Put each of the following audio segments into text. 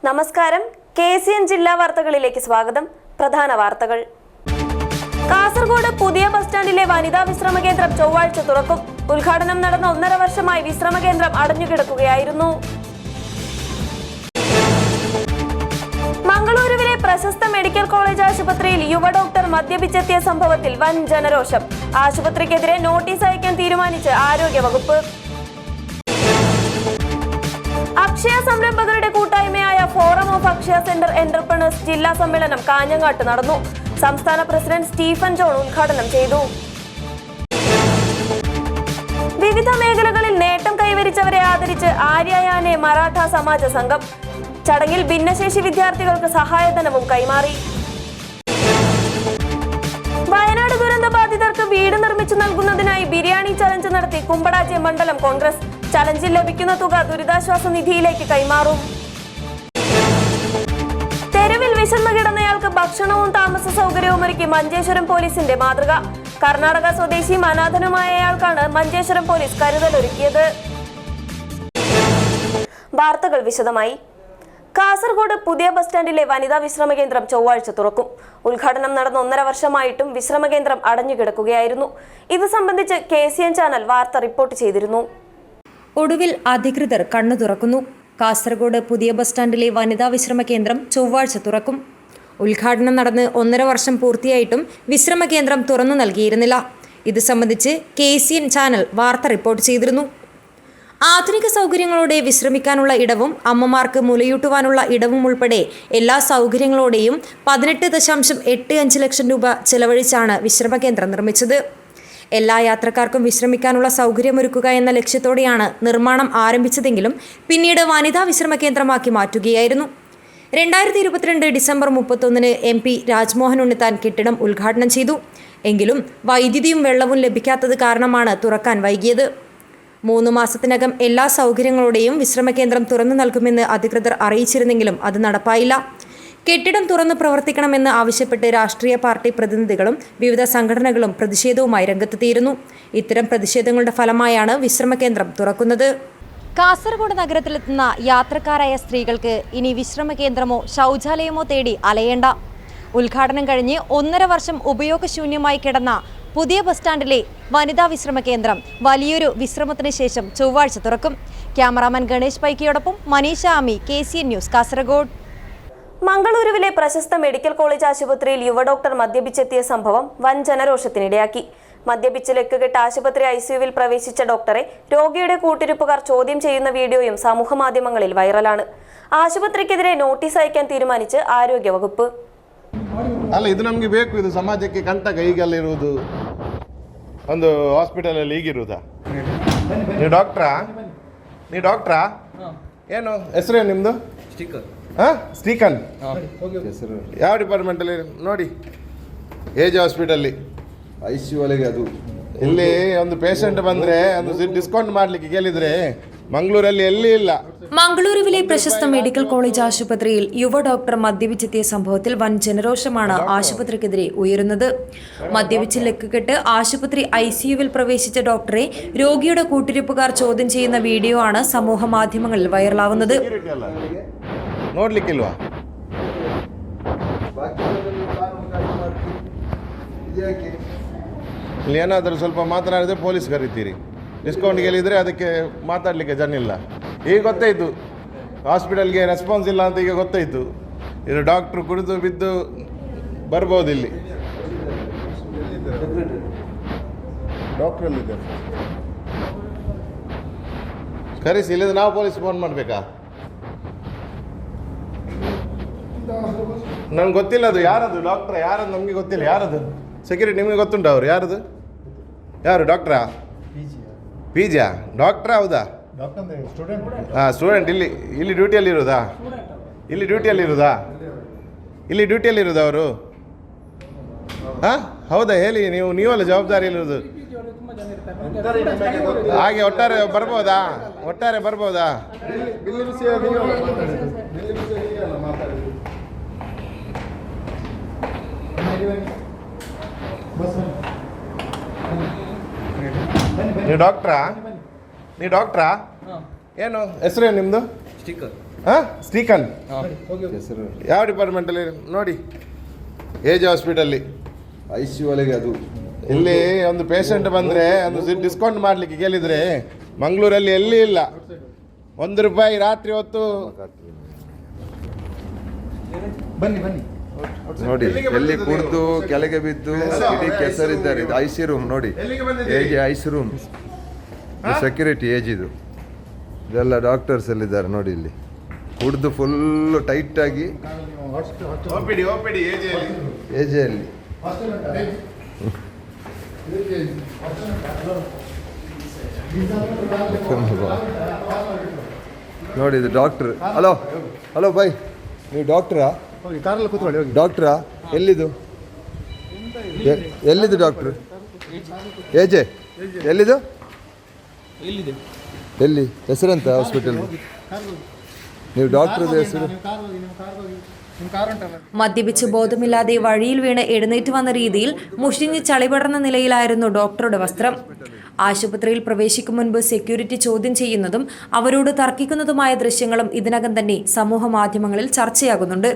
നമസ്കാരം. KCN ജില്ലാ വാർത്തകളിലേക്ക് സ്വാഗതം. പ്രധാന വാർത്തകൾ. കാസർഗോഡ് പുതിയ ബസ് സ്റ്റാൻഡിലെ വനിതാ വിശ്രമ കേന്ദ്രം ചൊവ്വാഴ്ച തുറക്കും. ഉദ്ഘാടനം നടന്ന 1.5 വർഷമായി വിശ്രമ കേന്ദ്രം അടഞ്ഞുകിടക്കുകയായിരുന്നു. മംഗളൂരുവിലെ പ്രശസ്ത മെഡിക്കൽ കോളേജ് ആശുപത്രിയിൽ യുവ ഡോക്ടർ മദ്യപിച്ചെത്തിയ സംഭവത്തിൽ വൻ ജനരോഷം. ആശുപത്രിക്കെതിരെ നോട്ടീസ് അയക്കാൻ തീരുമാനിച്ച് ആരോഗ്യവകുപ്പ്. അക്ഷയ സംരംഭകരുടെ കൂട്ടായ്മയായ forum of Akshaya centre entrepreneurs ജില്ലാ സമ്മേളനം കാഞ്ഞങ്ങാട്ട് നടന്നു. സംസ്ഥാന പ്രസിഡന്റ് സ്റ്റീഫൻ ജോൺ ഉദ്ഘാടനം ചെയ്തു. വിവിധ മേഖലകളിൽ നേട്ടം കൈവരിച്ചവരെ ആദരിച്ച് ആര്യായാനെ മറാഠ സമാജ സംഘം. ചടങ്ങിൽ ഭിന്നശേഷി വിദ്യാർത്ഥികൾക്ക് സഹായധനവും കൈമാറി. വയനാട് ദുരന്ത ബാധിതർക്ക് വീട് നിർമ്മിച്ചു നൽകുന്നതിനായി ബിരിയാണി ചലഞ്ച് നടത്തി കുമ്പടാജെ മണ്ഡലം കോൺഗ്രസ്. ചലഞ്ചിൽ ലഭിക്കുന്ന തുക ദുരിതാശ്വാസ നിധിയിലേക്ക് കൈമാറും. തെരുവിൽ വിശന്നു കിടന്നയാൾക്ക് ഭക്ഷണവും താമസ സൗകര്യവും ഒരുക്കി മഞ്ചേശ്വരം പോലീസിന്റെ മാതൃക. കർണാടക സ്വദേശി അനാഥനുമായയാൾക്കാണ് മഞ്ചേശ്വരം പോലീസ് കരുതലൊരുക്കിയത്. വാർത്തകൾ വിശദമായി. കാസർഗോഡ് പുതിയ ബസ് സ്റ്റാൻഡിലെ വനിതാ വിശ്രമ കേന്ദ്രം ചൊവ്വാഴ്ച തുറക്കും. ഉദ്ഘാടനം നടന്ന 1.5 വർഷമായിട്ടും വിശ്രമ കേന്ദ്രം അടഞ്ഞുകിടക്കുകയായിരുന്നു. ഇത് സംബന്ധിച്ച് KCN ചാനൽ വാർത്ത റിപ്പോർട്ട് ചെയ്തിരുന്നു. ഒടുവിൽ അധികൃതർ കണ്ണു തുറക്കുന്നു. കാസർഗോഡ് പുതിയ ബസ് സ്റ്റാൻഡിലെ വനിതാ വിശ്രമ കേന്ദ്രം ചൊവ്വാഴ്ച തുറക്കും. ഉദ്ഘാടനം നടന്ന് 1.5 വർഷം പൂർത്തിയായിട്ടും വിശ്രമ കേന്ദ്രം തുറന്നു നൽകിയിരുന്നില്ല. ഇത് സംബന്ധിച്ച് KCN ചാനൽ വാർത്ത റിപ്പോർട്ട് ചെയ്തിരുന്നു. ആധുനിക സൗകര്യങ്ങളോടെ വിശ്രമിക്കാനുള്ള ഇടവും അമ്മമാർക്ക് മുലയൂട്ടുവാനുള്ള ഇടവും ഉൾപ്പെടെ എല്ലാ സൗകര്യങ്ങളോടെയും 18.85 ലക്ഷം രൂപ ചെലവഴിച്ചാണ് വിശ്രമ കേന്ദ്രം നിർമ്മിച്ചത്. എല്ലാ യാത്രക്കാർക്കും വിശ്രമിക്കാനുള്ള സൗകര്യമൊരുക്കുക എന്ന ലക്ഷ്യത്തോടെയാണ് നിർമ്മാണം ആരംഭിച്ചതെങ്കിലും പിന്നീട് വനിതാ വിശ്രമ കേന്ദ്രമാക്കി മാറ്റുകയായിരുന്നു. 2022 ഡിസംബർ 31 MP രാജ്മോഹൻ ഉണ്ണിത്താൻ കെട്ടിടം ഉദ്ഘാടനം ചെയ്തു. എങ്കിലും വൈദ്യുതിയും വെള്ളവും ലഭിക്കാത്തത് കാരണമാണ് തുറക്കാൻ വൈകിയത്. 3 മാസത്തിനകം എല്ലാ സൗകര്യങ്ങളോടെയും വിശ്രമ കേന്ദ്രം തുറന്നു നൽകുമെന്ന് അധികൃതർ അറിയിച്ചിരുന്നെങ്കിലും അത് നടപ്പായില്ല. കെട്ടിടം തുറന്നു പ്രവർത്തിക്കണമെന്ന് ആവശ്യപ്പെട്ട് രാഷ്ട്രീയ പാർട്ടി പ്രതിനിധികളും വിവിധ സംഘടനകളും പ്രതിഷേധവുമായി രംഗത്തെത്തിയിരുന്നു. ഇത്തരം പ്രതിഷേധങ്ങളുടെ ഫലമായാണ് വിശ്രമ കേന്ദ്രം തുറക്കുന്നത്. കാസർഗോഡ് നഗരത്തിലെത്തുന്ന യാത്രക്കാരായ സ്ത്രീകൾക്ക് ഇനി വിശ്രമ കേന്ദ്രമോ ശൗചാലയമോ തേടി അലയേണ്ട. ഉദ്ഘാടനം കഴിഞ്ഞ് 1.5 വർഷം ഉപയോഗശൂന്യമായി കിടന്ന പുതിയ ബസ് സ്റ്റാൻഡിലെ വനിതാ വിശ്രമ കേന്ദ്രം വലിയൊരു വിശ്രമത്തിന് ശേഷം ചൊവ്വാഴ്ച തുറക്കും. ക്യാമറാമാൻ ഗണേഷ് പൈക്കിയോടൊപ്പം മനീഷ ആമി, KCN ന്യൂസ്, കാസർഗോഡ്. മംഗളൂരുവിലെ പ്രശസ്ത മെഡിക്കൽ കോളേജ് ആശുപത്രിയിൽ യുവ ഡോക്ടർ മദ്യപിച്ചെത്തിയ സംഭവം വൻ ജനരോഷത്തിനിടയാക്കി. മദ്യപിച്ച് ലക്കുകെട്ട് ആശുപത്രി ICUവിൽ പ്രവേശിച്ച ഡോക്ടറെ രോഗിയുടെ കൂട്ടിരിപ്പുകാർ ചോദ്യം ചെയ്യുന്ന വീഡിയോയും സമൂഹമാധ്യമങ്ങളിൽ വൈറലാണ്. ആശുപത്രിക്കെതിരെ നോട്ടീസ് അയക്കാൻ തീരുമാനിച്ച് ആരോഗ്യവകുപ്പ്. ಅಲ್ಲ ಇದು ನಮಗೆ ಬೇಕು, ಇದು ಸಮಾಜಕ್ಕೆ ಕಂಟಕ. ಈಗೆಲ್ಲ ಇರುವುದು ಒಂದು ಹಾಸ್ಪಿಟಲಲ್ಲಿ ಈಗಿರುವುದಾ? ನೀವು ಡಾಕ್ಟ್ರಾ? ಏನು ಹೆಸರೇನು ನಿಮ್ಮದು? ಶ್ರೀಕಾಂತ್. ಯಾವ ಡಿಪಾರ್ಟ್ಮೆಂಟಲ್ಲಿ ನೋಡಿ? ಏಜ್ ಹಾಸ್ಪಿಟಲ್ಲಿ ICU ಒಳಗೆ. ಅದು ಇಲ್ಲಿ ಒಂದು ಪೇಷಂಟ್ ಬಂದರೆ ಒಂದು ಡಿಸ್ಕೌಂಟ್ ಮಾಡಲಿಕ್ಕೆ ಕೇಳಿದರೆ മംഗളൂരിൽ എല്ലാം ഇല്ല. മംഗളൂരുവിലെ പ്രശസ്ത മെഡിക്കൽ കോളേജ് ആശുപത്രിയിൽ യുവ ഡോക്ടർ മദ്യപിച്ചെത്തിയ സംഭവത്തിൽ വൻ ജനരോഷമാണ് ആശുപത്രിക്കെതിരെ ഉയരുന്നത്. മദ്യപിച്ച് ലക്കുകെട്ട് ആശുപത്രി ICUവിൽ പ്രവേശിച്ച ഡോക്ടറെ രോഗിയുടെ കൂട്ടിരിപ്പുകാർ ചോദ്യം ചെയ്യുന്ന വീഡിയോ ആണ് സമൂഹ മാധ്യമങ്ങളിൽ വൈറലാവുന്നത്. ನೋಡ್ಲಿಕ್ಕಿಲ್ವಾ? ಇಲ್ಲಿ ಏನಾದರೂ ಸ್ವಲ್ಪ ಮಾತನಾಡಿದ್ರೆ ಪೊಲೀಸ್ ಕರಿತೀರಿ. ಡಿಸ್ಕೌಂಟ್ ಕೇಳಿದರೆ ಅದಕ್ಕೆ ಮಾತಾಡಲಿಕ್ಕೆ ಜನ ಇಲ್ಲ. ಈಗ ಗೊತ್ತಾಯಿತು ಹಾಸ್ಪಿಟಲ್ಗೆ ರೆಸ್ಪಾನ್ಸ್ ಇಲ್ಲ ಅಂತ. ಈಗ ಗೊತ್ತಾಯಿತು ಇದು ಡಾಕ್ಟ್ರು ಕುಡಿದು ಬಿದ್ದು ಬರ್ಬೋದು. ಇಲ್ಲಿ ಡಾಕ್ಟ್ರಲ್ಲಿದ್ದಾರೆ, ಕರೆಸಿ. ಇಲ್ಲದ್ರೆ ನಾವು ಪೊಲೀಸ್ ಫೋನ್ ಮಾಡಬೇಕಾ? ನನಗೆ ಗೊತ್ತಿಲ್ಲ ಅದು ಯಾರದು ಡಾಕ್ಟ್ರ, ಯಾರದು ನಮಗೆ ಗೊತ್ತಿಲ್ಲ. ಯಾರದು ಸೆಕ್ಯೂರಿಟಿ ನಿಮಗೆ ಗೊತ್ತುಂಟು? ಅವರು ಯಾರು ಡಾಕ್ಟ್ರಾ? PGಯಾ? ಡಾಕ್ಟ್ರಾ? ಹೌದಾ? ಸ್ಟೂಡೆಂಟ್. ಇಲ್ಲಿ ಡ್ಯೂಟಿಯಲ್ಲಿರೋದಾ? ಇಲ್ಲಿ ಡ್ಯೂಟಿಯಲ್ಲಿರೋದಾ ಅವರು? ಹೌದಾ? ಹೇಳಿ, ನೀವಲ್ಲ ಜವಾಬ್ದಾರಿಯಲ್ಲಿರೋದು. ಹಾಗೆ ಒಟ್ಟಾರೆ ಬರ್ಬೋದಾ? ನೀವು ಡಾಕ್ಟ್ರಾ? ಏನು ಹೆಸರೇನು ನಿಮ್ಮದು? ಹಾಂ ಶ್ರೀಕಾಂತ್ ಯಾವ ಡಿಪಾರ್ಟ್ಮೆಂಟಲ್ಲಿ ನೋಡಿ ಏಜ್ ಹಾಸ್ಪಿಟಲ್ಲಿ ICU ಒಳಗೆ ಅದು ಇಲ್ಲಿ ಒಂದು ಪೇಷಂಟ್ ಬಂದರೆ ಒಂದು ಡಿಸ್ಕೌಂಟ್ ಮಾಡಲಿಕ್ಕೆ ಕೇಳಿದರೆ ಮಂಗಳೂರಲ್ಲಿ ಎಲ್ಲಿ ಇಲ್ಲ ₹1 ರಾತ್ರಿ ಹೊತ್ತು ನೋಡಿ ಎಲ್ಲಿ ಕುಡಿದು ಕೆಳಗೆ ಬಿದ್ದು ಇಡೀ ಕೆಸರಿದ್ದಾರೆ. ಇದು IC ರೂಮ್ ನೋಡಿ, age IC room, security age ಇದು, ಇದೆಲ್ಲ ಡಾಕ್ಟರ್ಸ್ ಎಲ್ಲಿದ್ದಾರೆ ನೋಡಿ. ಇಲ್ಲಿ ಕುಡಿದು ಫುಲ್ಲು ಟೈಟಾಗಿ ಏಜಲ್ಲಿ ನೋಡಿ. ಇದು ಡಾಕ್ಟ್ರ್. ಹಲೋ ಹಲೋ ಬಾಯ್, ನೀವು ಡಾಕ್ಟ್ರಾ? ಡಾಕ್ಟ್ರಾ? ಎಲ್ಲಿದು ಎಲ್ಲಿದು ಡಾಕ್ಟ್ರು? ಏಜೆ ಎಲ್ಲಿದು? ಎಲ್ಲಿ ಹೆಸರಂತ ಹಾಸ್ಪಿಟಲ್? ನೀವು ಡಾಕ್ಟ್ರದ ಹೆಸರು? മദ്യപിച്ച് ബോധമില്ലാതെ വഴിയിൽ വീണ് എഴുന്നേറ്റ് വന്ന രീതിയിൽ മുഷിഞ്ഞ് ചളിപടർന്ന നിലയിലായിരുന്നു ഡോക്ടറുടെ വസ്ത്രം. ആശുപത്രിയിൽ പ്രവേശിക്കും മുൻപ് സെക്യൂരിറ്റി ചോദ്യം ചെയ്യുന്നതും അവരോട് തർക്കിക്കുന്നതുമായ ദൃശ്യങ്ങളും ഇതിനകം തന്നെ സമൂഹ മാധ്യമങ്ങളിൽ ചർച്ചയാകുന്നുണ്ട്.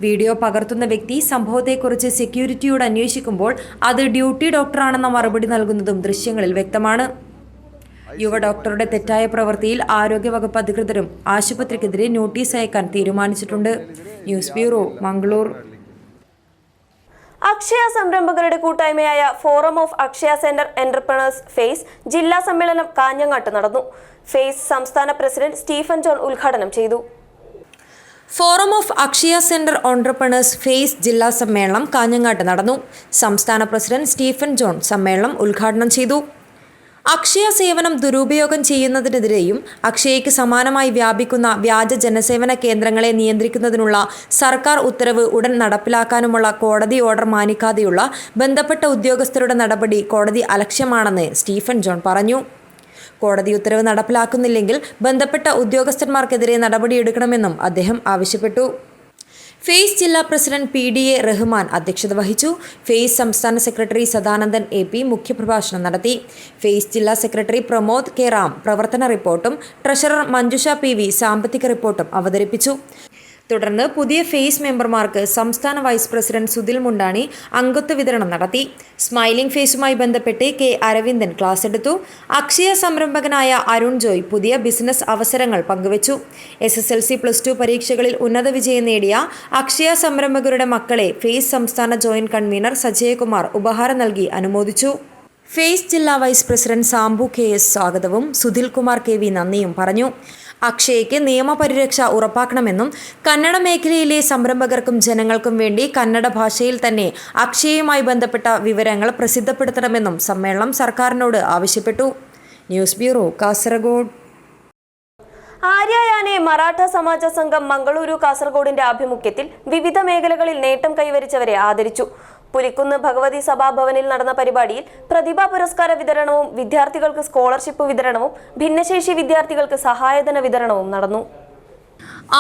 വീഡിയോ പകർത്തുന്ന വ്യക്തി സംഭവത്തെക്കുറിച്ച് സെക്യൂരിറ്റിയോട് അന്വേഷിക്കുമ്പോൾ അത് ഡ്യൂട്ടി ഡോക്ടറാണെന്ന മറുപടി നൽകുന്നതും ദൃശ്യങ്ങളിൽ വ്യക്തമാണ്. യുവ ഡോക്ടറുടെ തെറ്റായ പ്രവൃത്തിയിൽ ആരോഗ്യവകുപ്പ് അധികൃതരും ആശുപത്രിക്കെതിരെ നോട്ടീസ് അയക്കാൻ തീരുമാനിച്ചിട്ടുണ്ട്. News bureau, Mangalore. അക്ഷയ സംരംഭകരുടെ കൂട്ടായ്മയായ forum of Akshaya centre entrepreneurs face ജില്ലാ സമ്മേളനം കാഞ്ഞങ്ങാട്ട് നടന്നു. ഫേസ് സംസ്ഥാന പ്രസിഡന്റ് സ്റ്റീഫൻ ജോൺ ഉദ്ഘാടനം ചെയ്തു. Forum of Akshaya centre entrepreneurs FACE ജില്ലാ സമ്മേളനം കാഞ്ഞങ്ങാട്ട് നടന്നു. സംസ്ഥാന പ്രസിഡന്റ് സ്റ്റീഫൻ ജോൺ സമ്മേളനം ഉദ്ഘാടനം ചെയ്തു. അക്ഷയ സേവനം ദുരുപയോഗം ചെയ്യുന്നതിനെതിരെയും അക്ഷയയ്ക്ക് സമാനമായി വ്യാപിക്കുന്ന വ്യാജ ജനസേവന കേന്ദ്രങ്ങളെ നിയന്ത്രിക്കുന്നതിനുള്ള സർക്കാർ ഉത്തരവ് ഉടൻ നടപ്പിലാക്കാനുമുള്ള കോടതി ഓർഡർ മാനിക്കാതെയുള്ള ബന്ധപ്പെട്ട ഉദ്യോഗസ്ഥരുടെ നടപടി കോടതി അലക്ഷ്യമാണെന്ന് സ്റ്റീഫൻ ജോൺ പറഞ്ഞു. കോടതി ഉത്തരവ് നടപ്പിലാക്കുന്നില്ലെങ്കിൽ ബന്ധപ്പെട്ട ഉദ്യോഗസ്ഥന്മാർക്കെതിരെ നടപടിയെടുക്കണമെന്നും അദ്ദേഹം ആവശ്യപ്പെട്ടു. ഫേസ് ജില്ലാ പ്രസിഡന്റ് PDA റഹ്മാൻ അധ്യക്ഷത വഹിച്ചു. ഫേസ് സംസ്ഥാന സെക്രട്ടറി സദാനന്ദൻ AP മുഖ്യപ്രഭാഷണം നടത്തി. ഫേസ് ജില്ലാ സെക്രട്ടറി പ്രമോദ് K റാം പ്രവർത്തന റിപ്പോർട്ടും ട്രഷറർ മഞ്ജുഷ PV സാമ്പത്തിക റിപ്പോർട്ടും അവതരിപ്പിച്ചു. തുടർന്ന് പുതിയ ഫേസ് മെമ്പർമാർക്ക് സംസ്ഥാന വൈസ് പ്രസിഡന്റ് സുധിൽ മുണ്ടാണി അംഗത്വ വിതരണം നടത്തി. സ്മൈലിംഗ് ഫേസുമായി ബന്ധപ്പെട്ട് K അരവിന്ദൻ ക്ലാസ് എടുത്തു. അക്ഷയ സംരംഭകനായ അരുൺ ജോയ് പുതിയ ബിസിനസ് അവസരങ്ങൾ പങ്കുവച്ചു. SSLC +2 പരീക്ഷകളിൽ ഉന്നത വിജയം നേടിയ അക്ഷയ സംരംഭകരുടെ മക്കളെ ഫേസ് സംസ്ഥാന ജോയിന്റ് കൺവീനർ സജയകുമാർ ഉപഹാരം നൽകി അനുമോദിച്ചു. ഫേസ് ജില്ലാ വൈസ് പ്രസിഡന്റ് സാംബു KS സ്വാഗതവും സുധിൽ കുമാർ KV നന്ദിയും പറഞ്ഞു. അക്ഷയയ്ക്ക് നിയമപരിരക്ഷ ഉറപ്പാക്കണമെന്നും കന്നഡ മേഖലയിലെ സംരംഭകർക്കും ജനങ്ങൾക്കും വേണ്ടി കന്നഡ ഭാഷയിൽ തന്നെ അക്ഷയയുമായി ബന്ധപ്പെട്ട വിവരങ്ങൾ പ്രസിദ്ധപ്പെടുത്തണമെന്നും സമ്മേളനം സർക്കാരിനോട് ആവശ്യപ്പെട്ടു. News bureau, Kasaragod. ആര്യായാനെ മറാഠ സമാജ സംഘം മംഗളൂരു കാസർഗോഡിന്റെ ആഭിമുഖ്യത്തിൽ വിവിധ മേഖലകളിൽ നേട്ടം കൈവരിച്ചവരെ ആദരിച്ചു. പുലിക്കുന്ന് ഭഗവതി സഭാഭവനിൽ നടന്ന പരിപാടിയിൽ പ്രതിഭാ പുരസ്കാര വിതരണവും വിദ്യാർത്ഥികൾക്ക് സ്കോളർഷിപ്പ് വിതരണവും ഭിന്നശേഷി വിദ്യാർത്ഥികൾക്ക് സഹായധന വിതരണവും നടന്നു.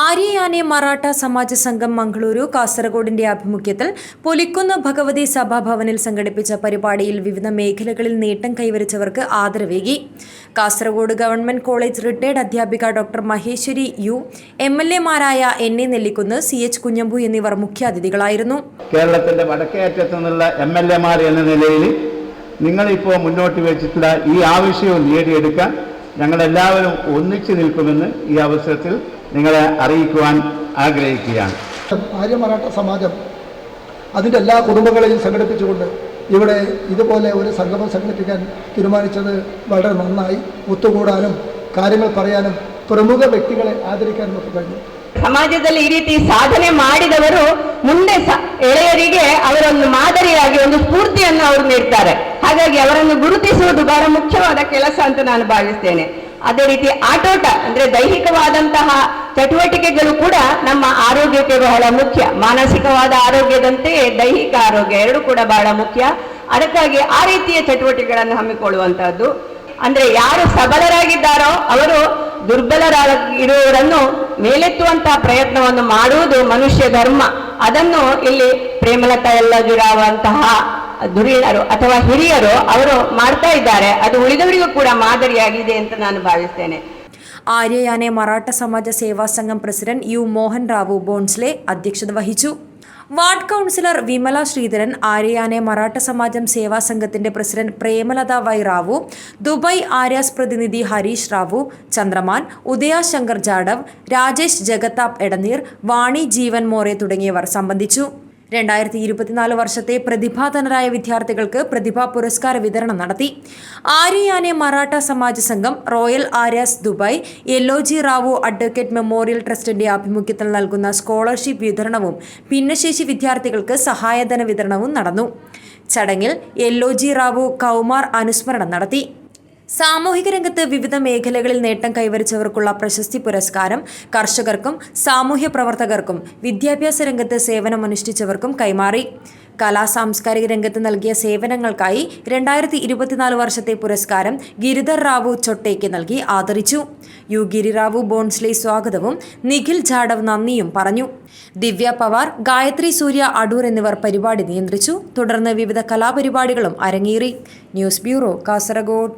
ആര്യയാനെ മറാഠ സമാജ സംഘം മംഗളൂരു കാസർഗോഡിന്റെ ആഭിമുഖ്യത്തിൽ പുലിക്കുന്ന് ഭഗവതി സഭാഭവനിൽ സംഘടിപ്പിച്ച പരിപാടിയിൽ വിവിധ മേഖലകളിൽ നേട്ടം കൈവരിച്ചവർക്ക് ആദരവേകി. കാസർഗോഡ് ഗവൺമെന്റ് കോളേജ് റിട്ടയർഡ് അധ്യാപിക ഡോക്ടർ മഹേശ്വരി U, MLA-മാരായ NA നെല്ലിക്കുന്ന്, CH കുഞ്ഞമ്പു എന്നിവർ മുഖ്യാതിഥികളായിരുന്നു. കേരളത്തിന്റെ വടക്കേയറ്റത്തു നിന്നുള്ള MLA-മാർ എന്ന നിലയിൽ നിങ്ങളിപ്പോൾ മുന്നോട്ട് വെച്ചിട്ടുള്ള ഈ ആവശ്യവും നേടിയെടുക്കാൻ ഞങ്ങളെല്ലാവരും ഒന്നിച്ചു നിൽക്കുമെന്ന് ഈ അവസരത്തിൽ നിങ്ങളെ അറിയിക്കുവാൻ ആഗ്രഹിക്കുകയാണ്. ആര്യ മറാഠ സമാജം അതിൻ്റെ എല്ലാ കുടുംബങ്ങളെയും സംഘടിപ്പിച്ചുകൊണ്ട് ഇവിടെ ഇതുപോലെ ഒരു സംഗമം സംഘടിപ്പിക്കാൻ തീരുമാനിച്ചത് വളരെ നന്നായി. ഒത്തുകൂടാനും കാര്യങ്ങൾ പറയാനും പ്രമുഖ വ്യക്തികളെ ആദരിക്കാനും ഒക്കെ കഴിഞ്ഞു. ಸಮಾಜದಲ್ಲಿ ಈ ರೀತಿ ಸಾಧನೆ ಮಾಡಿದವರು ಮುಂದೆ ಎಳೆಯರಿಗೆ ಅವರೊಂದು ಮಾದರಿಯಾಗಿ ಒಂದು ಸ್ಫೂರ್ತಿಯನ್ನು ಅವರು ನೀಡ್ತಾರೆ. ಹಾಗಾಗಿ ಅವರನ್ನು ಗುರುತಿಸುವುದು ಬಹಳ ಮುಖ್ಯವಾದ ಕೆಲಸ ಅಂತ ನಾನು ಭಾವಿಸ್ತೇನೆ. ಅದೇ ರೀತಿ ಆಟೋಟ ಅಂದ್ರೆ ದೈಹಿಕವಾದಂತಹ ಚಟುವಟಿಕೆಗಳು ಕೂಡ ನಮ್ಮ ಆರೋಗ್ಯಕ್ಕೆ ಬಹಳ ಮುಖ್ಯ. ಮಾನಸಿಕವಾದ ಆರೋಗ್ಯದಂತೆ ದೈಹಿಕ ಆರೋಗ್ಯ ಎರಡು ಕೂಡ ಬಹಳ ಮುಖ್ಯ. ಅದಕ್ಕಾಗಿ ಆ ರೀತಿಯ ಚಟುವಟಿಕೆಗಳನ್ನು ಹಮ್ಮಿಕೊಳ್ಳುವಂತಹದ್ದು. ಅಂದ್ರೆ ಯಾರು ಸಬಲರಾಗಿದ್ದಾರೋ ಅವರು ದುರ್ಬಲರಾಗಿರುವವರನ್ನು ಮೇಲೆತ್ತುವಂತಹ ಪ್ರಯತ್ನವನ್ನು ಮಾಡುವುದು ಮನುಷ್ಯ ಧರ್ಮ. ಅದನ್ನು ಇಲ್ಲಿ ಪ್ರೇಮಲತಾ ಯಲ್ಲಜುರಾವಂತಹ ಧುರೀಣರು ಅಥವಾ ಹಿರಿಯರು ಅವರು ಮಾಡ್ತಾ ಇದ್ದಾರೆ. ಅದು ಉಳಿದವರಿಗೂ ಕೂಡ ಮಾದರಿಯಾಗಿದೆ ಅಂತ ನಾನು ಭಾವಿಸ್ತೇನೆ. ആര്യയാനെ മറാഠ സമാജ സേവാ സംഘം പ്രസിഡന്റ് യു മോഹൻ റാവു ബോൺസ്ലെ അധ്യക്ഷത വഹിച്ചു. വാർഡ് കൗൺസിലർ വിമല ശ്രീധരൻ, ആര്യയാനെ മറാഠ സമാജം സേവാ സംഘത്തിന്റെ president Premalatha Y Rao, Dubai Aryas പ്രതിനിധി ഹരീഷ് റാവു, ചന്ദ്രമാൻ, ഉദയ ശങ്കർ ജാഡവ്, രാജേഷ് ജഗത്താപ്പ് എടനീർ, വാണി ജീവൻ മോറെ തുടങ്ങിയവർ സംബന്ധിച്ചു. 2024 വർഷത്തെ പ്രതിഭാധനരായ വിദ്യാർത്ഥികൾക്ക് പ്രതിഭാ പുരസ്കാര വിതരണം നടത്തി. ആര്യയാനെ മറാഠ സമാജ സംഘം, royal Aryas Dubai, LOG Rao advocate memorial ട്രസ്റ്റിന്റെ ആഭിമുഖ്യത്തിൽ നൽകുന്ന സ്കോളർഷിപ്പ് വിതരണവും ഭിന്നശേഷി വിദ്യാർത്ഥികൾക്ക് സഹായധന വിതരണവും നടന്നു. ചടങ്ങിൽ LOG റാവു കൗമാർ അനുസ്മരണം നടത്തി. സാമൂഹിക രംഗത്ത് വിവിധ മേഖലകളിൽ നേട്ടം കൈവരിച്ചവർക്കുള്ള പ്രശസ്തി പുരസ്കാരം കർഷകർക്കും സാമൂഹ്യ പ്രവർത്തകർക്കും വിദ്യാഭ്യാസ രംഗത്ത് സേവനമനുഷ്ഠിച്ചവർക്കും കൈമാറി. കലാ-സാംസ്കാരിക രംഗത്ത് നൽകിയ സേവനങ്ങൾക്കായി 2024 വർഷത്തെ പുരസ്കാരം ഗിരിധർ റാവു ചൊട്ടേക്ക് നൽകി ആദരിച്ചു. യു ഗിരിറാവു ബോൺസ്ലെ സ്വാഗതവും നിഖിൽ ജാഡവ് നന്ദിയും പറഞ്ഞു. ദിവ്യ പവാർ, ഗായത്രി സൂര്യ അടൂർ എന്നിവർ പരിപാടി നിയന്ത്രിച്ചു. തുടർന്ന് വിവിധ കലാപരിപാടികളും അരങ്ങേറി. News bureau, Kasaragod.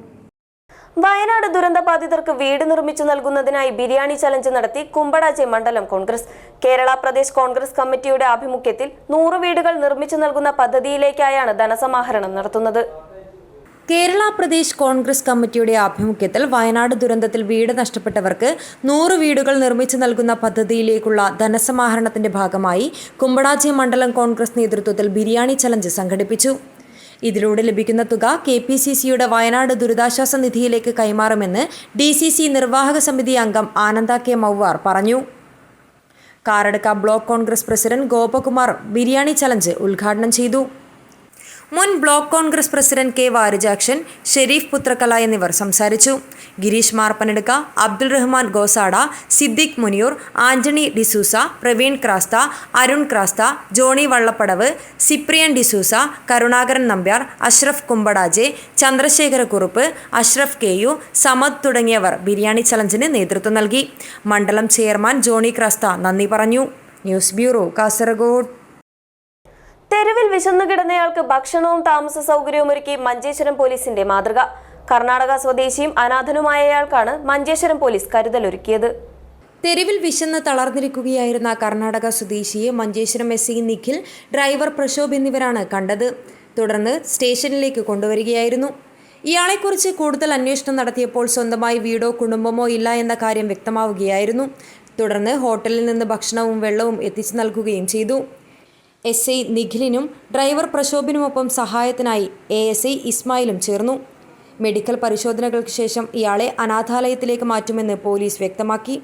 വയനാട് ദുരന്തബാധിതർക്ക് വീട് നിർമ്മിച്ചു നൽകുന്നതിനായി ബിരിയാണി ചലഞ്ച് നടത്തി കുമ്പടാച്ചി മണ്ഡലം കോൺഗ്രസ്. കേരള പ്രദേശ് കോൺഗ്രസ് കമ്മിറ്റിയുടെ ആഭിമുഖ്യത്തിൽ 100 വീടുകൾ നിർമ്മിച്ചു നൽകുന്ന പദ്ധതിയിലേക്കായാണ് ധനസമാഹരണം നടത്തുന്നത്. കേരള പ്രദേശ് കോൺഗ്രസ് കമ്മിറ്റിയുടെ ആഭിമുഖ്യത്തിൽ വയനാട് ദുരന്തത്തിൽ വീട് നഷ്ടപ്പെട്ടവർക്ക് 100 വീടുകൾ നിർമ്മിച്ചു നൽകുന്ന പദ്ധതിയിലേക്കുള്ള ധനസമാഹരണത്തിന്റെ ഭാഗമായി കുമ്പടാച്ചി മണ്ഡലം കോൺഗ്രസ് നേതൃത്വത്തിൽ ബിരിയാണി ചലഞ്ച് സംഘടിപ്പിച്ചു. ഇതിലൂടെ ലഭിക്കുന്ന തുക KPCCയുടെ വയനാട് ദുരിതാശ്വാസ നിധിയിലേക്ക് കൈമാറുമെന്ന് DCC നിർവാഹക സമിതി അംഗം ആനന്ദ കെ മൗവാർ പറഞ്ഞു. Karadukka block congress president Gopakumar biryani challenge ഉദ്ഘാടനം ചെയ്തു. മുൻ block congress president K Varijakshan, Sherif Puthrakkala എന്നിവർ സംസാരിച്ചു. ഗിരീഷ് മാർപ്പനെടുക്ക, അബ്ദുൾ റഹ്മാൻ ഗോസാഡ, സിദ്ദിഖ് മുനിയൂർ, ആന്റണി ഡിസൂസ, പ്രവീൺ ക്രാസ്ത, അരുൺ ക്രാസ്ത, ജോണി വള്ളപ്പടവ്, സിപ്രിയൻ ഡിസൂസ, കരുണാകരൻ നമ്പ്യാർ, അഷ്റഫ് കുമ്പടാജെ, ചന്ദ്രശേഖര കുറുപ്പ്, അഷ്റഫ് KU, സമദ് തുടങ്ങിയവർ ബിരിയാണി ചലഞ്ചിന് നേതൃത്വം നൽകി. മണ്ഡലം ചെയർമാൻ ജോണി ക്രാസ്ത നന്ദി പറഞ്ഞു. News bureau, Kasaragod. തെരുവിൽ വിശന്നു കിടന്നയാൾക്ക് ഭക്ഷണവും താമസ സൗകര്യവും ഒരുക്കി മഞ്ചേശ്വരം പോലീസിന്റെ മാതൃക. കർണാടക സ്വദേശിയും അനാഥനുമായയാൾക്കാണ് മഞ്ചേശ്വരം പോലീസ് കരുതലൊരുക്കിയത്. തെരുവിൽ വിശന്ന് തളർന്നിരിക്കുകയായിരുന്ന കർണാടക സ്വദേശിയെ മഞ്ചേശ്വരം SI നിഖിൽ, ഡ്രൈവർ പ്രശോഭ് എന്നിവരാണ് കണ്ടത്. തുടർന്ന് സ്റ്റേഷനിലേക്ക് കൊണ്ടുവരികയായിരുന്നു. ഇയാളെക്കുറിച്ച് കൂടുതൽ അന്വേഷണം നടത്തിയപ്പോൾ സ്വന്തമായി വീടോ കുടുംബമോ ഇല്ല എന്ന കാര്യം വ്യക്തമാവുകയായിരുന്നു. തുടർന്ന് ഹോട്ടലിൽ നിന്ന് ഭക്ഷണവും വെള്ളവും എത്തിച്ചു നൽകുകയും ചെയ്തു. SI നിഖിലിനും ഡ്രൈവർ പ്രശോഭിനുമൊപ്പം സഹായത്തിനായി ASI ഇസ്മായിലും ചേർന്നു. മെഡിക്കൽ പരിശോധനകൾക്ക് ശേഷം ഇയാളെ അനാഥാലയത്തിലേക്ക് മാറ്റുമെന്ന് പോലീസ് വ്യക്തമാക്കി.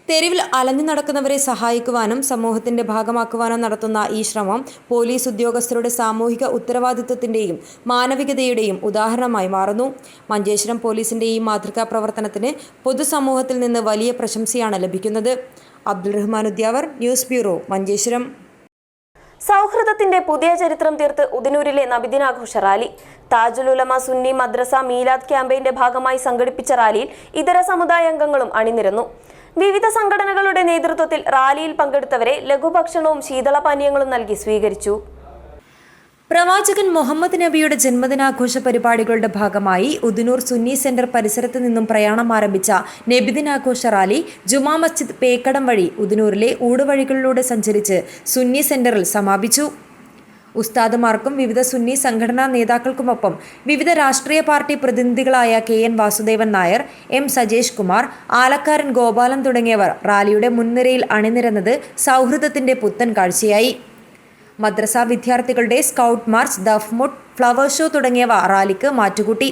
തെരുവിൽ അലഞ്ഞു നടക്കുന്നവരെ സഹായിക്കുവാനും സമൂഹത്തിന്റെ ഭാഗമാക്കുവാനും നടത്തുന്ന ഈ ശ്രമം പോലീസ് ഉദ്യോഗസ്ഥരുടെ സാമൂഹിക ഉത്തരവാദിത്വത്തിന്റെയും മാനവികതയുടെയും ഉദാഹരണമായി മാറുന്നു. മഞ്ചേശ്വരം പോലീസിന്റെ ഈ മാതൃകാ പ്രവർത്തനത്തിന് പൊതുസമൂഹത്തിൽ നിന്ന് വലിയ പ്രശംസയാണ് ലഭിക്കുന്നത്. Abdul Rahman Udyavar, news bureau, Manjeshwaram. സൗഹൃദത്തിന്റെ പുതിയ ചരിത്രം തീർത്ത് ഉദിനൂരിലെ നബിദിനാഘോഷ റാലി. താജുൽ ഉലമ സുന്നി മദ്രസ മീലാദ് ക്യാമ്പയിന്റെ ഭാഗമായി സംഘടിപ്പിച്ച റാലിയിൽ ഇതര സമുദായ അംഗങ്ങളും അണിനിരന്നു. വിവിധ സംഘടനകളുടെ നേതൃത്വത്തിൽ റാലിയിൽ പങ്കെടുത്തവരെ ലഘുഭക്ഷണവും ശീതളപാനീയങ്ങളും നൽകി സ്വീകരിച്ചു. പ്രവാചകൻ മുഹമ്മദ് നബിയുടെ ജന്മദിനാഘോഷ പരിപാടികളുടെ ഭാഗമായി ഉദിനൂർ സുന്നി സെന്റർ പരിസരത്ത് നിന്നും പ്രയാണം ആരംഭിച്ച നബിദിനാഘോഷ റാലി ജുമാ മസ്ജിദ് പേക്കടം വഴി ഉദിനൂരിലെ ഊടുവഴികളിലൂടെ സഞ്ചരിച്ച് സുന്നി സെന്ററിൽ സമാപിച്ചു. ഉസ്താദുമാർക്കും വിവിധ സുന്നി സംഘടനാ നേതാക്കൾക്കുമൊപ്പം വിവിധ രാഷ്ട്രീയ പാർട്ടി പ്രതിനിധികളായ KN വാസുദേവൻ നായർ, M സജേഷ് കുമാർ, ആലക്കാരൻ ഗോപാലൻ തുടങ്ങിയവർ റാലിയുടെ മുൻനിരയിൽ അണിനിരന്നത് സൗഹൃദത്തിന്റെ പുത്തൻ കാഴ്ചയായി. മദ്രസ വിദ്യാർത്ഥികളുടെ സ്കൗട്ട് മാർച്ച്, ദഫ്മുട്ട്, ഫ്ലവർ ഷോ തുടങ്ങിയവ റാലിക്ക് മാറ്റുകൂട്ടി.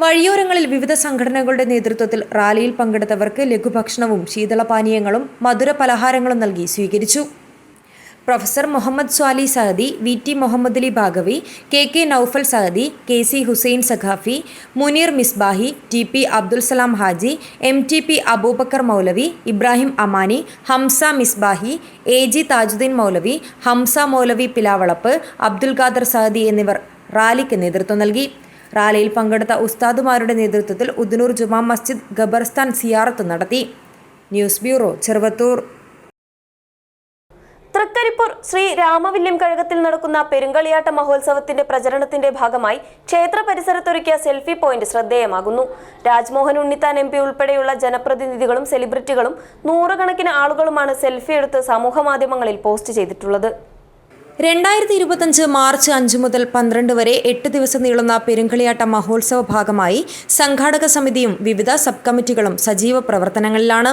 വഴിയോരങ്ങളിൽ വിവിധ സംഘടനകളുടെ നേതൃത്വത്തിൽ റാലിയിൽ പങ്കെടുത്തവർക്ക് ലഘുഭക്ഷണവും ശീതളപാനീയങ്ങളും മധുര പലഹാരങ്ങളും നൽകി സ്വീകരിച്ചു. Professor Muhammad Swali Sahadi, VT Muhammad Ali Bhagavi, KK Noufal Sahadi, KC Hussain Saqafi, Muneer Misbahi, TP Abdul Salam Haji, MTP Aboobacker Moulavi, Ibrahim Amani, Hamza Misbahi, AG Thajudheen Moulavi, Hamza Moulavi Pilavalappu, Abdul Khader Sahadi എന്നിവർ റാലിക്ക് നേതൃത്വം നൽകി. റാലിയിൽ പങ്കെടുത്ത ഉസ്താദുമാരുടെ നേതൃത്വത്തിൽ ഉദ്നൂർ ജുമാ മസ്ജിദ് ഖബർസ്ഥാൻ സിയാറത്ത് നടത്തി. News bureau, Cheruvathur. തൃക്കരിപ്പൂർ ശ്രീ രാമവില്യം കഴകത്തിൽ നടക്കുന്ന പെരുങ്കളിയാട്ട മഹോത്സവത്തിന്റെ പ്രചരണത്തിന്റെ ഭാഗമായി ക്ഷേത്ര പരിസരത്തൊരുക്കിയ സെൽഫി പോയിന്റ് ശ്രദ്ധേയമാകുന്നു. രാജ്മോഹൻ ഉണ്ണിത്താൻ MP ഉൾപ്പെടെയുള്ള ജനപ്രതിനിധികളും സെലിബ്രിറ്റികളും നൂറുകണക്കിന് ആളുകളുമാണ് സെൽഫി എടുത്ത് സമൂഹമാധ്യമങ്ങളിൽ പോസ്റ്റ് ചെയ്തിട്ടുള്ളത്. 2025 മാർച്ച് 5 മുതൽ 12 വരെ 8 ദിവസം നീളുന്ന പെരുങ്കളിയാട്ട മഹോത്സവ ഭാഗമായി സംഘാടക സമിതിയും വിവിധ സബ് കമ്മിറ്റികളും സജീവ പ്രവർത്തനങ്ങളിലാണ്.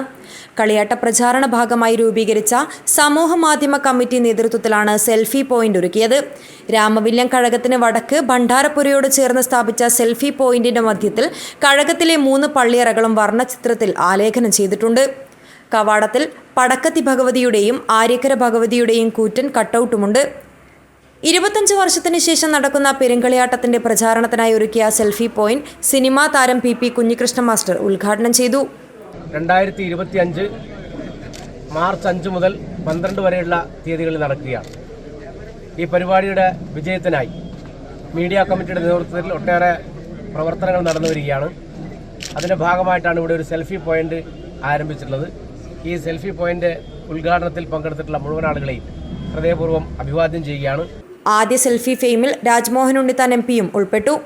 കളിയാട്ട പ്രചാരണ ഭാഗമായി രൂപീകരിച്ച സമൂഹ മാധ്യമ കമ്മിറ്റി നേതൃത്വത്തിലാണ് സെൽഫി പോയിന്റ് ഒരുക്കിയത്. രാമവില്യം കഴകത്തിന് വടക്ക് ഭണ്ഡാരപ്പുരയോട് ചേർന്ന് സ്ഥാപിച്ച സെൽഫി പോയിന്റിന്റെ മധ്യത്തിൽ കഴകത്തിലെ 3 പള്ളിയറകളും വർണ്ണചിത്രത്തിൽ ആലേഖനം ചെയ്തിട്ടുണ്ട്. കവാടത്തിൽ പടക്കത്തി ഭഗവതിയുടെയും ആര്യക്കര ഭഗവതിയുടെയും കൂറ്റൻ കട്ടൗട്ടുമുണ്ട്. 25 വർഷത്തിന് ശേഷം നടക്കുന്ന പെരുങ്കളിയാട്ടത്തിന്റെ പ്രചാരണത്തിനായി ഒരുക്കിയ സെൽഫി പോയിന്റ് സിനിമാ താരം PP കുഞ്ഞികൃഷ്ണൻ മാസ്റ്റർ ഉദ്ഘാടനം ചെയ്തു. 2025 മാർച്ച് 5 മുതൽ 12 വരെയുള്ള തീയതികളിൽ നടക്കുകയാണ്. ഈ പരിപാടിയുടെ വിജയത്തിനായി മീഡിയ കമ്മിറ്റിയുടെ നേതൃത്വത്തിൽ ഒട്ടേറെ പ്രവർത്തനങ്ങൾ നടന്നു വരികയാണ്. അതിൻ്റെ ഭാഗമായിട്ടാണ് ഇവിടെ ഒരു സെൽഫി പോയിന്റ് ആരംഭിച്ചിട്ടുള്ളത്. ഈ സെൽഫി പോയിന്റ് ഉദ്ഘാടനത്തിൽ പങ്കെടുത്തിട്ടുള്ള മുഴുവൻ ആളുകളെയും ഹൃദയപൂർവ്വം അഭിവാദ്യം ചെയ്യുകയാണ്. ആദ്യ സെൽഫി ഫെയിമിൽ രാജ്മോഹൻ ഉണ്ണിത്താൻ MPയും ഉൾപ്പെട്ടു.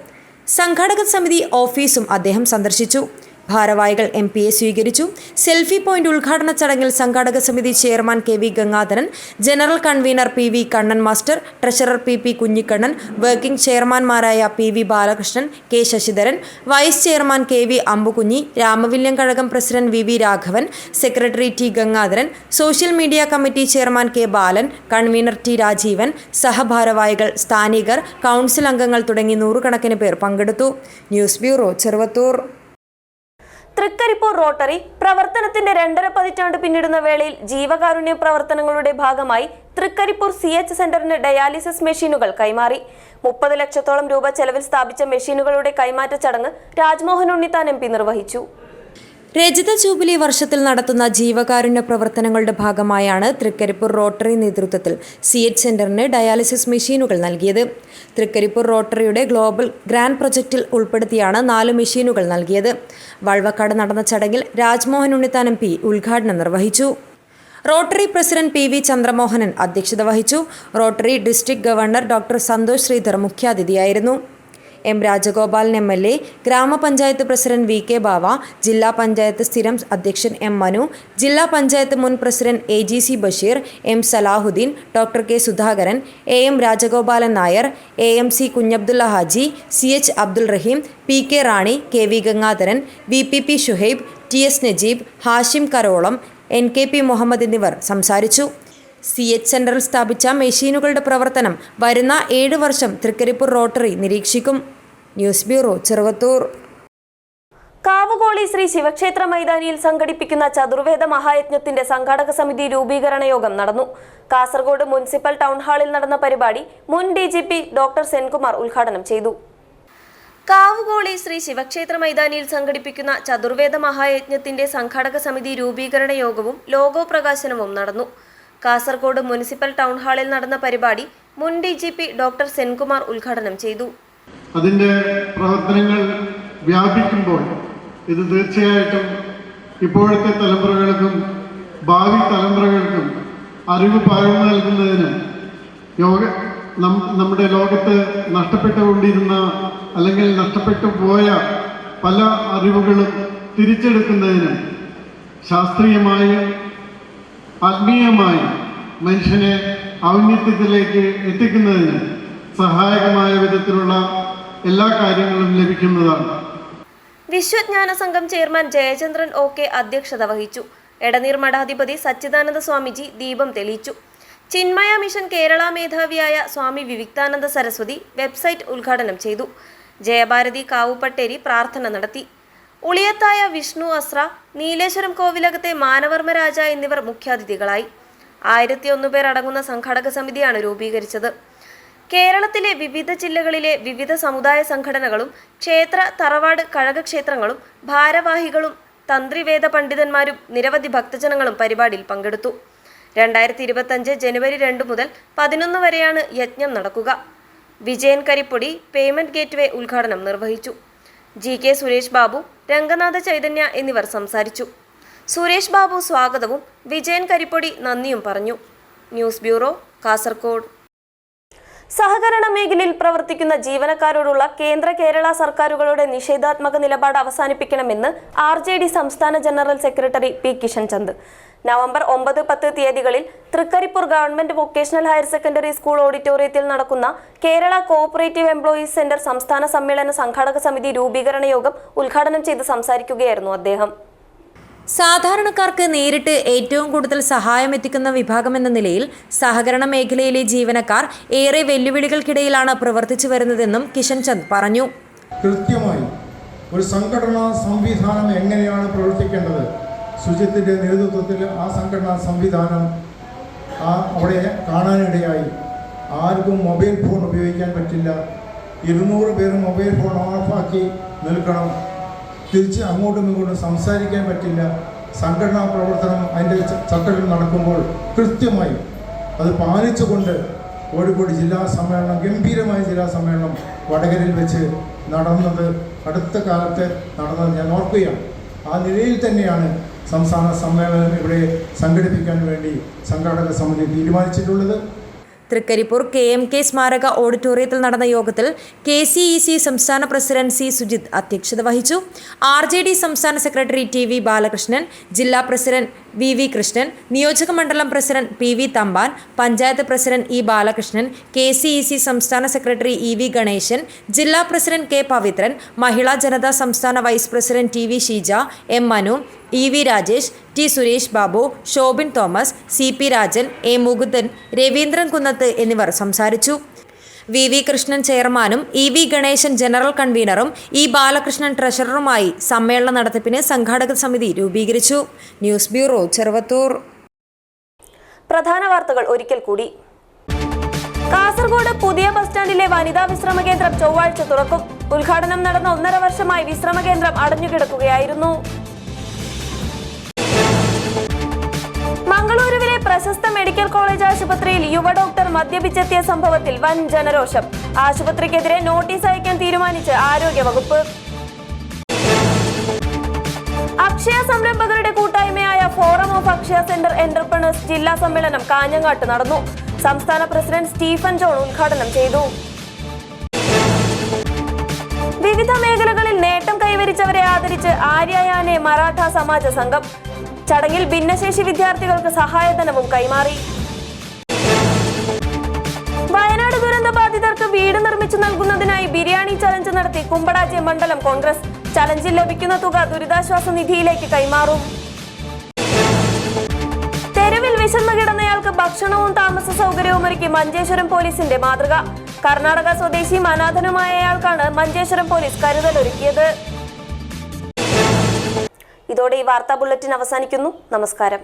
സംഘാടക സമിതി ഓഫീസും അദ്ദേഹം സന്ദർശിച്ചു. ഭാരവാഹികൾ MPയെ സ്വീകരിച്ചു. സെൽഫി പോയിന്റ് ഉദ്ഘാടന ചടങ്ങിൽ സംഘാടക സമിതി chairman KV Gangadharan, general convener PV Kannan master, treasurer PP Kunhikannan, working ചെയർമാൻമാരായ PV Balakrishnan, K Sasidharan, vice chairman KV Ambukunhi, Ramavilyam കഴകം president VV Raghavan, secretary T Gangadharan, social media committee chairman K Balan, convener T Rajeevan, സഹഭാരവാഹികൾ, സ്ഥാനികർ, കൗൺസിൽ അംഗങ്ങൾ തുടങ്ങി നൂറുകണക്കിന് പേർ പങ്കെടുത്തു. News bureau, Cheruvathur. Trikaripur rotary പ്രവർത്തനത്തിന്റെ 2.5 പതിറ്റാണ്ട് പിന്നിടുന്ന വേളയിൽ ജീവകാരുണ്യ പ്രവർത്തനങ്ങളുടെ ഭാഗമായി തൃക്കരിപ്പൂർ CH സെന്ററിന് ഡയാലിസിസ് മെഷീനുകൾ കൈമാറി. 30 ലക്ഷത്തോളം രൂപ ചെലവിൽ സ്ഥാപിച്ച മെഷീനുകളുടെ കൈമാറ്റ ചടങ്ങ് രാജ്മോഹൻ ഉണ്ണിത്താൻ MP നിർവഹിച്ചു. രജത ജൂബിലി വർഷത്തിൽ നടത്തുന്ന ജീവകാരുണ്യ പ്രവർത്തനങ്ങളുടെ ഭാഗമായാണ് തൃക്കരിപ്പൂർ റോട്ടറി നേതൃത്വത്തിൽ CH സെന്ററിന് ഡയാലിസിസ് മെഷീനുകൾ നൽകിയത്. തൃക്കരിപ്പൂർ റോട്ടറിയുടെ ഗ്ലോബൽ ഗ്രാൻഡ് പ്രൊജക്റ്റിൽ ഉൾപ്പെടുത്തിയാണ് 4 മെഷീനുകൾ നൽകിയത്. വൾവക്കാട് നടന്ന ചടങ്ങിൽ രാജ്മോഹൻ ഉണ്ണിത്താൻ MP ഉദ്ഘാടനം നിർവഹിച്ചു. റോട്ടറി പ്രസിഡന്റ് PV ചന്ദ്രമോഹനൻ അധ്യക്ഷത വഹിച്ചു. Rotary district governor doctor Santhosh Sreedhar മുഖ്യാതിഥിയായിരുന്നു. M രാജഗോപാലൻ MLA, ഗ്രാമപഞ്ചായത്ത് പ്രസിഡന്റ് VK ബാവ, ജില്ലാ പഞ്ചായത്ത് സ്ഥിരം അധ്യക്ഷൻ M മനു, ജില്ലാ പഞ്ചായത്ത് മുൻ president AGC Basheer, M Salahuddin, doctor K Sudhakaran, AM Rajagopalan Nair, AMC Kunhabdulla Haji, CH Abdul Raheem, PK Rani, KV Gangadharan, VPP Shuhaib, TS Najeeb, Hashim Karolam, NKP Muhammad എന്നിവർ സംസാരിച്ചു. CH സെന്ററിൽ സ്ഥാപിച്ച മെഷീനുകളുടെ പ്രവർത്തനം വരുന്ന 7 വർഷം തൃക്കരിപ്പൂർ റോട്ടറി നിരീക്ഷിക്കും. News bureau, Cheruvathur. കാവുകോളി ശ്രീ ശിവക്ഷേത്ര മൈതാനിയിൽ സംഘടിപ്പിക്കുന്ന ചതുർവേദ മഹായജ്ഞത്തിന്റെ സംഘാടക സമിതി രൂപീകരണ യോഗം നടന്നു. കാസർഗോഡ് മുനിസിപ്പൽ ടൗൺ ഹാളിൽ നടന്ന പരിപാടി മുൻ DGP ഡോക്ടർ സെൻകുമാർ ഉദ്ഘാടനം ചെയ്തു. കാവുകോളി ശ്രീ ശിവക്ഷേത്ര മൈതാനിയിൽ സംഘടിപ്പിക്കുന്ന ചതുർവേദ മഹായജ്ഞത്തിന്റെ സംഘാടക സമിതി രൂപീകരണ യോഗവും ലോഗോ പ്രകാശനവും നടന്നു. കാസർഗോഡ് മുനിസിപ്പൽ ടൗൺ ഹാളിൽ നടന്ന പരിപാടി മുൻ DGP ഡോക്ടർ സെൻകുമാർ ഉദ്ഘാടനം ചെയ്തു. അതിൻ്റെ പ്രവർത്തനങ്ങൾ വ്യാപിക്കുമ്പോൾ ഇത് തീർച്ചയായിട്ടും ഇപ്പോഴത്തെ തലമുറകൾക്കും ഭാവി തലമുറകൾക്കും അറിവ് പകർന്നു നൽകുന്നതിനും നമ്മുടെ ലോകത്ത് നഷ്ടപ്പെട്ടുകൊണ്ടിരുന്ന അല്ലെങ്കിൽ നഷ്ടപ്പെട്ടു പോയ പല അറിവുകളും തിരിച്ചെടുക്കുന്നതിനും ശാസ്ത്രീയമായും ആത്മീയമായും മനുഷ്യനെ ഔന്നത്യത്തിലേക്ക് എത്തിക്കുന്നതിന് സഹായകമായ വിധത്തിലുള്ള എല്ലാ കാര്യങ്ങളും ലഭിക്കുന്നതാണ്. വിശ്വജ്ഞാന സംഘം ചെയർമാൻ ജയചന്ദ്രൻ OK അധ്യക്ഷത വഹിച്ചു. എടനീർ മഠാധിപതി സച്ചിദാനന്ദ സ്വാമിജി ദീപം തെളിയിച്ചു. ചിന്മയ മിഷൻ കേരള മേധാവിയായ സ്വാമി വിവിക്താനന്ദ സരസ്വതി വെബ്സൈറ്റ് ഉദ്ഘാടനം ചെയ്തു. ജയഭാരതി കാവുപട്ടേരി പ്രാർത്ഥന നടത്തി. ഉളിയത്തായ വിഷ്ണു അസ്ര, നീലേശ്വരം കോവിലകത്തെ മാനവർമ്മ രാജ എന്നിവർ മുഖ്യാതിഥികളായി. 101 പേർ അടങ്ങുന്ന സംഘാടക സമിതിയാണ് രൂപീകരിച്ചത്. കേരളത്തിലെ വിവിധ ജില്ലകളിലെ വിവിധ സമുദായ സംഘടനകളും ക്ഷേത്ര, തറവാട്, കഴകക്ഷേത്രങ്ങളും ഭാരവാഹികളും തന്ത്രിവേദ പണ്ഡിതന്മാരും നിരവധി ഭക്തജനങ്ങളും പരിപാടിയിൽ പങ്കെടുത്തു. 2025 ജനുവരി 2 മുതൽ 11 വരെയാണ് യജ്ഞം നടക്കുക. വിജയൻ കരിപ്പൊടി പേയ്മെന്റ് ഗേറ്റ്വേ ഉദ്ഘാടനം നിർവഹിച്ചു. GK സുരേഷ് ബാബു, രംഗനാഥ ചൈതന്യ എന്നിവർ സംസാരിച്ചു. സുരേഷ് ബാബു സ്വാഗതവും വിജയൻ കരിപ്പൊടി നന്ദിയും പറഞ്ഞു. News bureau, Kasaragod. സഹകരണ മേഖലയിൽ പ്രവർത്തിക്കുന്ന ജീവനക്കാരോടുള്ള കേന്ദ്ര, കേരള സർക്കാരുകളുടെ നിഷേധാത്മക നിലപാട് അവസാനിപ്പിക്കണമെന്ന് RJD സംസ്ഥാന general secretary P. Kishan Chand November 9, 10 തീയതികളിൽ Trikaripur government vocational higher secondary school ഓഡിറ്റോറിയത്തിൽ നടക്കുന്ന കേരള കോഓപ്പറേറ്റീവ് എംപ്ലോയീസ് സെന്റർ സംസ്ഥാന സമ്മേളന സംഘാടക സമിതി രൂപീകരണ യോഗം ഉദ്ഘാടനം ചെയ്ത് സംസാരിക്കുകയായിരുന്നു അദ്ദേഹം. സാധാരണക്കാർക്ക് നേരിട്ട് ഏറ്റവും കൂടുതൽ സഹായം എത്തിക്കുന്ന വിഭാഗമെന്ന നിലയിൽ സഹകരണ മേഖലയിലെ ജീവനക്കാർ ഏറെ വെല്ലുവിളികൾക്കിടയിലാണ് പ്രവർത്തിച്ചു വരുന്നതെന്നും കിഷൻ ചന്ദ് പറഞ്ഞു. കൃത്യമായി ഒരു സംഘടനാ സംവിധാനം എങ്ങനെയാണ് പ്രവർത്തിക്കേണ്ടത്, സുജിത്തിൻ്റെ നേതൃത്വത്തിൽ ആ സംഘടനാ സംവിധാനം അവിടെ കാണാനിടയായി. ആർക്കും മൊബൈൽ ഫോൺ ഉപയോഗിക്കാൻ പറ്റില്ല. 200 പേര് മൊബൈൽ ഫോൺ ഓഫാക്കി നിൽക്കണം. തിരിച്ച് അങ്ങോട്ടും ഇങ്ങോട്ടും സംസാരിക്കാൻ പറ്റില്ല. സംഘടനാ പ്രവർത്തനം അതിൻ്റെ ചട്ടങ്ങൾ നടക്കുമ്പോൾ കൃത്യമായി അത് പാലിച്ചുകൊണ്ട് കോഴിക്കോട് ജില്ലാ സമ്മേളനം, ഗംഭീരമായ ജില്ലാ സമ്മേളനം വടകരയിൽ വെച്ച് നടന്നത്, അടുത്ത കാലത്ത് നടന്നത് ഞാൻ ഓർക്കുകയാണ്. ആ നിലയിൽ തന്നെയാണ് സംസ്ഥാന സമ്മേളനം ഇവിടെ സംഘടിപ്പിക്കാൻ വേണ്ടി സംഘാടക സമിതി തീരുമാനിച്ചിട്ടുള്ളത്. തൃക്കരിപ്പൂർ KMK സ്മാരക ഓഡിറ്റോറിയത്തിൽ നടന്ന യോഗത്തിൽ KCEC സംസ്ഥാന പ്രസിഡന്റ് C. സുജിത് അധ്യക്ഷത വഹിച്ചു. RJD സംസ്ഥാന സെക്രട്ടറി TV ബാലകൃഷ്ണൻ, ജില്ലാ പ്രസിഡന്റ് VV കൃഷ്ണൻ, നിയോജക മണ്ഡലം president PV Thampan, panchayat president E. Balakrishnan, KCEC സംസ്ഥാന സെക്രട്ടറി EV ഗണേശൻ, ജില്ലാ പ്രസിഡന്റ് K. പവിത്രൻ, മഹിളാ ജനതാ സംസ്ഥാന vice president TV Sheeja, M. Manu, EV Rajesh, T. Suresh Babu, Shobin Thomas, CP Rajan, A. Mukundan, Raveendran Kunnath എന്നിവർ സംസാരിച്ചു. VV കൃഷ്ണൻ ചെയർമാനും EV ഗണേശൻ ജനറൽ കൺവീനറും E. ബാലകൃഷ്ണൻ ട്രഷററുമായി സമ്മേളന നടത്തിപ്പിന് സംഘാടക സമിതി രൂപീകരിച്ചു. News bureau, Cheruvathur. പ്രധാന വാർത്തകൾ ഒരിക്കൽ കൂടി. കാസർഗോഡ് പുതിയ ബസ് സ്റ്റാൻഡിലെ വനിതാ വിശ്രമ കേന്ദ്രം ചൊവ്വാഴ്ച തുറക്കും. ഉദ്ഘാടനം നടന്ന 1.5 വർഷമായി വിശ്രമ കേന്ദ്രം അടഞ്ഞുകിടക്കുകയായിരുന്നു. മംഗളൂരുവിലെ പ്രശസ്ത മെഡിക്കൽ കോളേജ് ആശുപത്രിയിൽ യുവ ഡോക്ടർ മദ്യപിച്ചെത്തിയ സംഭവത്തിൽ വൻ ജനരോഷം. ആശുപത്രിക്കെതിരെ നോട്ടീസ് അയക്കാൻ തീരുമാനിച്ച് ആരോഗ്യവകുപ്പ്. അക്ഷയ സംരംഭകരുടെ കൂട്ടായ്മയായ forum of Akshaya centre entrepreneurs ജില്ലാ സമ്മേളനം കാഞ്ഞങ്ങാട്ട് നടന്നു. സംസ്ഥാന പ്രസിഡന്റ് സ്റ്റീഫൻ ജോൺ ഉദ്ഘാടനം ചെയ്തു. വിവിധ മേഖലകളിൽ നേട്ടം കൈവരിച്ചവരെ ആദരിച്ച് ആര്യായാനെ മറാഠ സമാജ സംഘം. ചടങ്ങിൽ ഭിന്നശേഷി വിദ്യാർത്ഥികൾക്ക് സഹായധനവും കൈമാറി. വയനാട് ദുരന്ത ബാധിതർക്ക് വീട് നിർമ്മിച്ചു നൽകുന്നതിനായി ബിരിയാണി ചലഞ്ച് നടത്തി കുമ്പടാച്ചി മണ്ഡലം കോൺഗ്രസ്. ചലഞ്ചിൽ ലഭിക്കുന്ന തുക ദുരിതാശ്വാസ നിധിയിലേക്ക് കൈമാറും. തെരുവിൽ വിശന്നു കിടന്നയാൾക്ക് ഭക്ഷണവും താമസ സൗകര്യവും ഒരുക്കി മഞ്ചേശ്വരം പോലീസിന്റെ മാതൃക. കർണാടക സ്വദേശിയും അനാഥനുമായയാൾക്കാണ് മഞ്ചേശ്വരം പോലീസ് കരുതലൊരുക്കിയത്. ഇതോടെ ഈ വാർത്താ ബുള്ളറ്റിൻ അവസാനിക്കുന്നു. നമസ്കാരം.